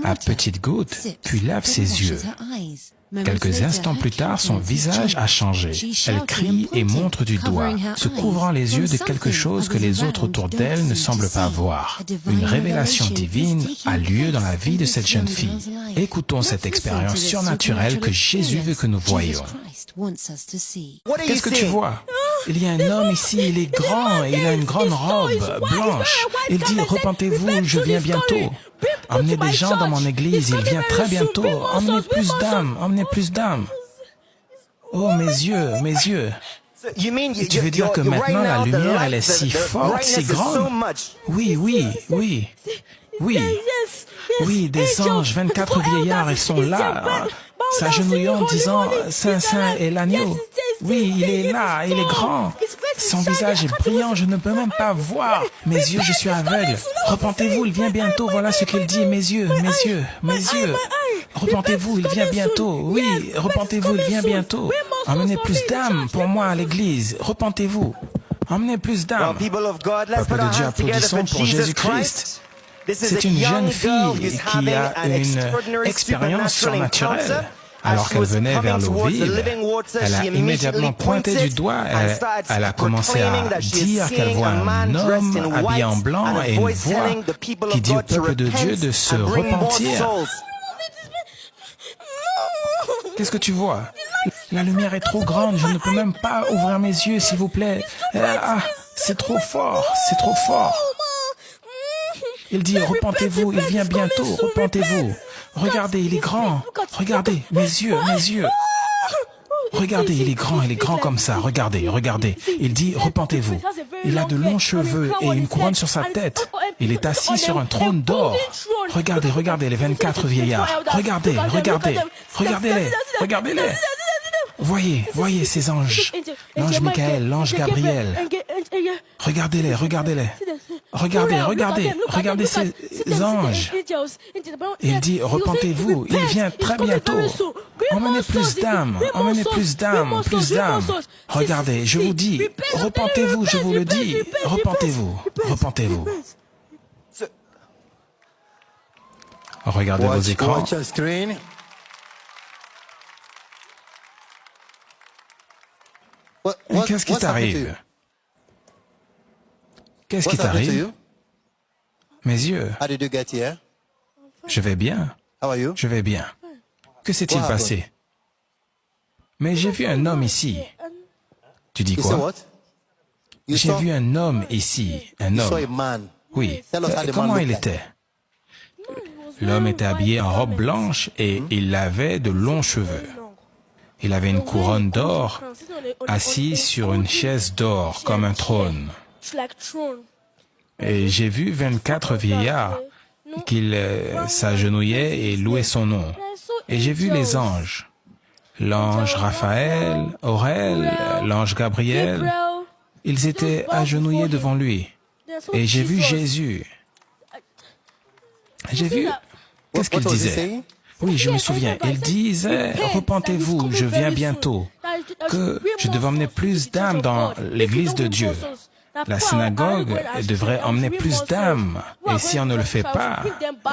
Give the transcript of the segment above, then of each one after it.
à petites gouttes, puis lave ses yeux. Quelques instants plus tard, son visage a changé. Elle crie et montre du doigt, se couvrant les yeux de quelque chose que les autres autour d'elle ne semblent pas voir. Une révélation divine a lieu dans la vie de cette jeune fille. Écoutons cette expérience surnaturelle que Jésus veut que nous voyions. Qu'est-ce que tu vois? Il y a un homme ici, il est grand et il a une grande robe blanche. Il dit, repentez-vous, je viens bientôt. Emmenez des gens dans mon église, il vient très bientôt. Emmenez plus d'âmes, emmenez plus d'âmes. Oh, mes yeux, mes yeux. Tu veux dire que maintenant la lumière, elle est si forte, si grande? Oui, oui, oui. Oui, oui, des anges, 24 vieillards, ils sont là, s'agenouillant, disant, Saint, Saint est l'agneau. Oui, il est là, il est grand. Son visage est brillant, je ne peux même pas voir. Mes yeux, je suis aveugle. Repentez-vous, il vient bientôt, voilà ce qu'il dit, mes yeux, mes yeux, mes yeux. Repentez-vous, il vient bientôt. Oui, repentez-vous, il vient bientôt. Emmenez plus d'âmes pour moi à l'église. Repentez-vous. Emmenez plus d'âmes. Peuple de Dieu, applaudissons pour Jésus-Christ. C'est une jeune fille qui a une expérience surnaturelle. Alors qu'elle venait vers l'eau vive, elle a immédiatement pointé du doigt, elle a commencé à dire qu'elle voit un homme habillé en blanc et une voix qui dit au peuple de Dieu de se repentir. Qu'est-ce que tu vois? La lumière est trop grande, je ne peux même pas ouvrir mes yeux, s'il vous plaît. Ah, c'est trop fort, c'est trop fort. Il dit, repentez-vous, il vient bientôt, repentez-vous. Regardez, il est grand. Regardez, mes yeux, mes yeux. Regardez, il est grand comme ça. Regardez, regardez. Il dit, repentez-vous. Il a de longs cheveux et une couronne sur sa tête. Il est assis sur un trône d'or. Regardez, regardez les 24 vieillards. Regardez, regardez. Regardez-les, regardez-les. Voyez, voyez ces anges. L'ange Michael, l'ange Gabriel. Regardez-les, regardez-les. Regardez, regardez, regardez ces anges. Il dit, repentez-vous, il vient très bientôt. Emmenez plus d'âmes, emmenez plus d'âmes, plus d'âmes. Regardez, je vous dis, repentez-vous, je vous le dis. Repentez-vous, repentez-vous. Regardez vos écrans. Qu'est-ce qui t'arrive? Qu'est-ce qui t'arrive? Mes yeux. Je vais bien. Je vais bien. Que s'est-il passé? Mais j'ai vu un homme ici. Tu dis quoi? J'ai vu un homme ici. Un homme. Oui. Comment il était? L'homme était habillé en robe blanche et il avait de longs cheveux. Il avait une couronne d'or, assis sur une chaise d'or comme un trône. Et j'ai vu 24 vieillards qui s'agenouillaient et louaient son nom. Et j'ai vu les anges. L'ange Raphaël, Aurel, l'ange Gabriel. Ils étaient agenouillés devant lui. Et j'ai vu Jésus. J'ai vu... Qu'est-ce qu'il disait? Oui, je me souviens. Il disait, repentez-vous, je viens bientôt. Que je devais emmener plus d'âmes dans l'église de Dieu. La synagogue devrait emmener plus d'âmes. Et si on ne le fait pas,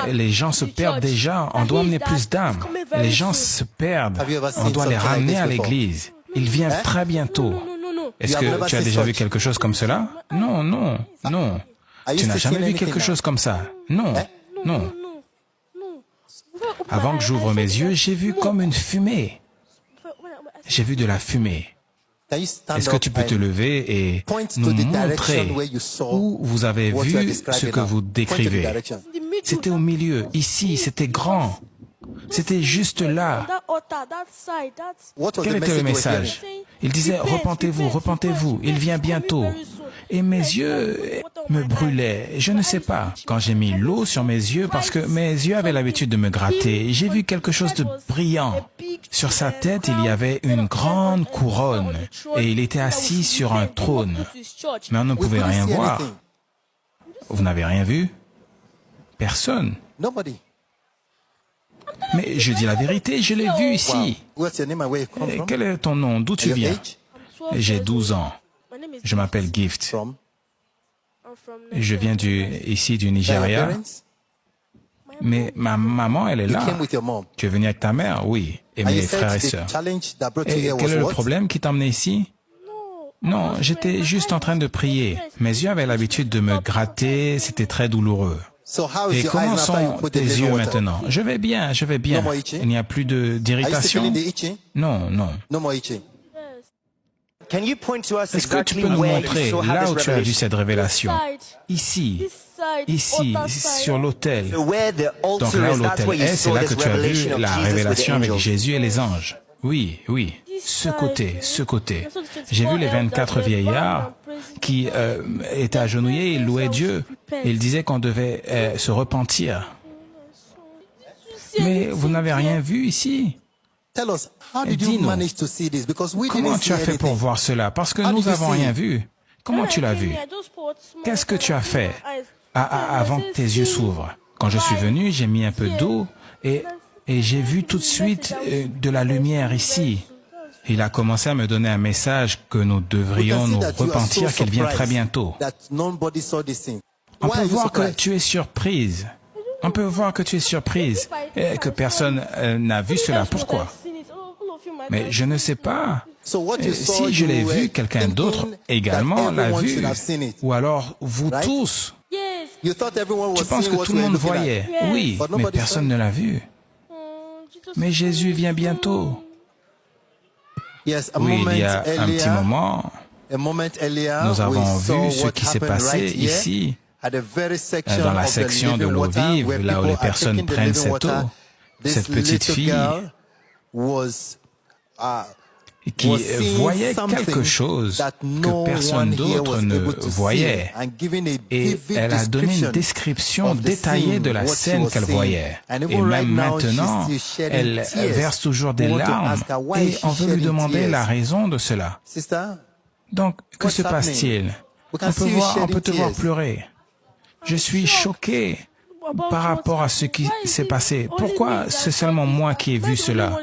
les gens se perdent déjà. On doit emmener plus d'âmes. Les gens se perdent. On doit les ramener à l'église. Il vient très bientôt. Est-ce que tu as déjà vu quelque chose comme cela? Non, non, non. Tu n'as jamais vu quelque chose comme ça? Non, non. Avant que j'ouvre mes yeux, j'ai vu comme une fumée. J'ai vu de la fumée. Est-ce que tu peux te lever et nous montrer où vous avez vu ce que vous décrivez? C'était au milieu, ici, c'était grand. C'était juste là. Quel était le message? Il disait, repentez-vous, repentez-vous, il vient bientôt. Et mes yeux me brûlaient, je ne sais pas. Quand j'ai mis l'eau sur mes yeux, parce que mes yeux avaient l'habitude de me gratter, j'ai vu quelque chose de brillant. Sur sa tête, il y avait une grande couronne, et il était assis sur un trône. Mais on ne pouvait rien voir. Vous n'avez rien vu? Personne. Mais je dis la vérité, je l'ai vu ici. Et quel est ton nom? D'où tu viens? J'ai 12 ans. Je m'appelle Gift. Je viens ici du Nigeria. Mais ma maman, elle est là. Tu es venu avec ta mère? Oui. Et mes frères et sœurs. Et quel est le problème qui t'a emmené ici? Non, j'étais juste en train de prier. Mes yeux avaient l'habitude de me gratter, c'était très douloureux. Et comment sont tes yeux maintenant? Je vais bien, je vais bien. Il n'y a plus d'irritation? Non, non. Est-ce que tu peux nous montrer là où tu as vu cette révélation? Ici, ici, sur l'autel. Donc là où l'autel est, c'est là que tu as vu la révélation avec Jésus et les anges. Oui, oui. Ce côté, ce côté. J'ai vu les 24 vieillards qui étaient agenouillés, ils louaient Dieu. Ils disaient qu'on devait se repentir. Mais vous n'avez rien vu ici? Dis-nous, comment tu as fait pour voir cela? Parce que nous n'avons rien vu. Comment tu l'as vu? Qu'est-ce que tu as fait avant que tes yeux s'ouvrent? Quand je suis venu, j'ai mis un peu d'eau et j'ai vu tout de suite de la lumière ici. Il a commencé à me donner un message que nous devrions nous repentir, qu'il vient très bientôt. On peut voir que tu es surprise. On peut voir que tu es surprise et que personne n'a vu cela. Pourquoi? Mais je ne sais pas. Si je l'ai vu, quelqu'un d'autre également l'a vu. Ou alors vous tous. Tu penses que tout le monde voyait? Oui, mais personne ne l'a vu. Mais Jésus vient bientôt. Oui, il y a un petit moment, nous avons vu ce qui s'est passé ici, dans la section de l'eau vive, là où les personnes prennent cette eau. Cette petite fille qui voyait quelque chose que personne d'autre ne voyait. Et elle a donné une description détaillée de la scène qu'elle voyait. Et même maintenant, elle verse toujours des larmes et on veut lui demander la raison de cela. Donc, que se passe-t-il? On peut te voir pleurer. Je suis choqué par rapport à ce qui s'est passé. Pourquoi c'est seulement moi qui ai vu cela?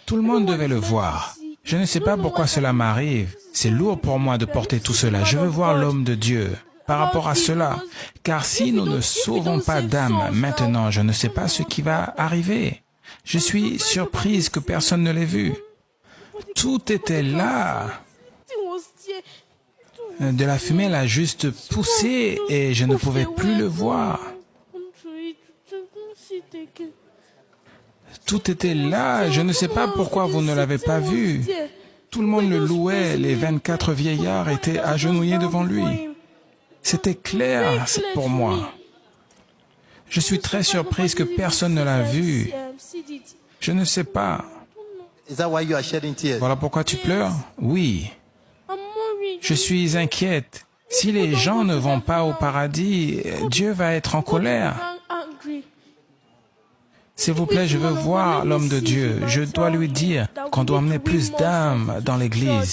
Tout le monde devait le voir. Je ne sais pas pourquoi cela m'arrive. C'est lourd pour moi de porter tout cela. Je veux voir l'homme de Dieu par rapport à cela. Car si nous ne sauvons pas d'âme maintenant, je ne sais pas ce qui va arriver. Je suis surprise que personne ne l'ait vu. Tout était là. De la fumée l'a juste poussé et je ne pouvais plus le voir. Tout était là. Je ne sais pas pourquoi vous ne l'avez pas vu. Tout le monde le louait. Les 24 vieillards étaient agenouillés devant lui. C'était clair pour moi. Je suis très surprise que personne ne l'a vu. Je ne sais pas. Voilà pourquoi tu pleures? Oui. Je suis inquiète. Si les gens ne vont pas au paradis, Dieu va être en colère. S'il vous plaît, je veux voir l'homme de Dieu. Je dois lui dire qu'on doit emmener plus d'âmes dans l'église.